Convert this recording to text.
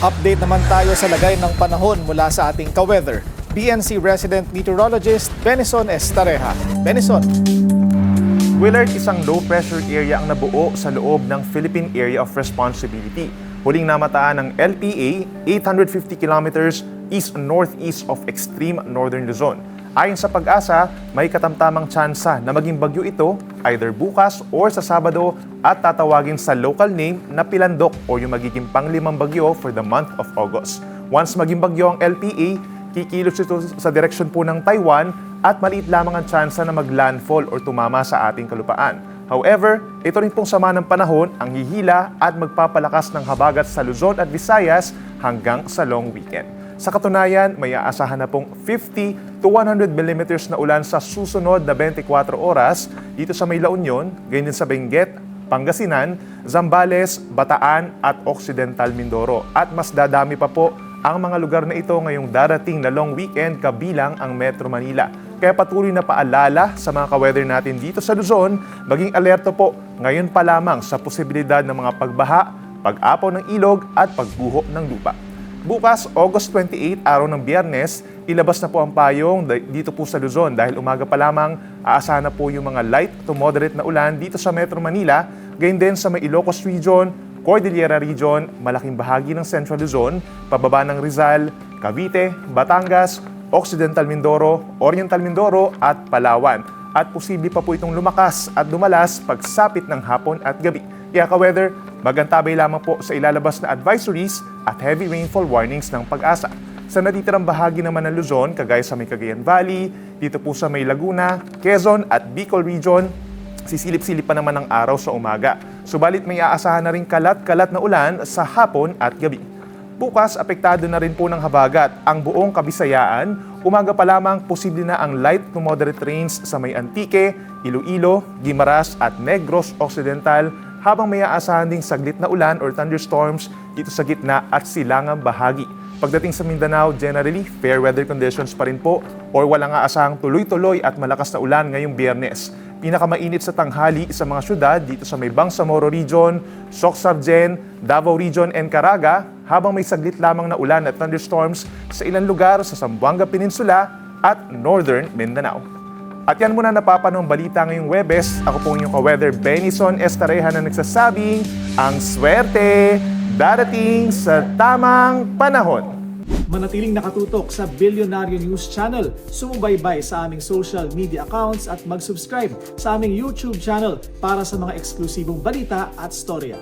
Update naman tayo sa lagay ng panahon mula sa ating ka-weather. BNC resident meteorologist Benison Estareja. Benison. Willard, isang low-pressure area ang nabuo sa loob ng Philippine Area of Responsibility. Huling namataan ng LPA, 850 kilometers east-northeast of extreme northern Luzon. Ayon sa Pag-asa, may katamtamang tsansa na maging bagyo ito either bukas or sa Sabado at tatawagin sa local name na Pilandok o yung magiging panglimang bagyo for the month of August. Once maging bagyo ang LPA, kikilos ito sa direksyon po ng Taiwan at maliit lamang ang tsansa na maglandfall o tumama sa ating kalupaan. However, ito rin pong sama ng panahon ang hihila at magpapalakas ng habagat sa Luzon at Visayas hanggang sa long weekend. Sa katunayan, may aasahan na pong 50 to 100 millimeters na ulan sa susunod na 24 oras dito sa May La Union, gayon din sa Benguet, Pangasinan, Zambales, Bataan at Occidental Mindoro. At mas dadami pa po ang mga lugar na ito ngayong darating na long weekend kabilang ang Metro Manila. Kaya patuloy na paalala sa mga ka-weather natin dito sa Luzon, maging alerto po ngayon pa lamang sa posibilidad ng mga pagbaha, pag-apaw ng ilog at pagguho ng lupa. Bukas, August 28, araw ng Biyernes, ilabas na po ang payong dito po sa Luzon dahil umaga pa lamang aasahan na po yung mga light to moderate na ulan dito sa Metro Manila, gayon din sa may Ilocos Region, Cordillera Region, malaking bahagi ng Central Luzon, pababa ng Rizal, Cavite, Batangas, Occidental Mindoro, Oriental Mindoro at Palawan. At posible pa po itong lumakas at dumalas pagsapit ng hapon at gabi. Kaya ka-weather, magantabay lamang po sa ilalabas na advisories at heavy rainfall warnings ng Pag-asa. Sa natitirang bahagi naman ng Luzon, kagaya sa may Cagayan Valley, dito po sa may Laguna, Quezon at Bicol Region, sisilip-silip pa naman ang araw sa umaga. Subalit may aasahan na rin kalat-kalat na ulan sa hapon at gabi. Bukas, apektado na rin po ng habagat ang buong Kabisayaan. Umaga pa lamang, posible na ang light to moderate rains sa may Antique, Iloilo, Guimaras at Negros Occidental, habang may aasahan ding saglit na ulan or thunderstorms dito sa gitna at silangang bahagi. Pagdating sa Mindanao, generally, fair weather conditions pa rin po or walang aasahang tuloy-tuloy at malakas na ulan ngayong Biyernes. Pinakamainit sa tanghali sa mga syudad dito sa may Bangsamoro Region, Soc-Sargen, Davao Region and Caraga, habang may saglit lamang na ulan at thunderstorms sa ilang lugar sa Zamboanga Peninsula at Northern Mindanao. At yan muna napapanong balita ngayong Webes. Ako po inyong ka-weather Benison Estareja na nagsasabing ang swerte darating sa tamang panahon. Manatiling nakatutok sa Bilyonaryo News Channel. Sumubaybay sa aming social media accounts at mag-subscribe sa aming YouTube channel para sa mga eksklusibong balita at storya.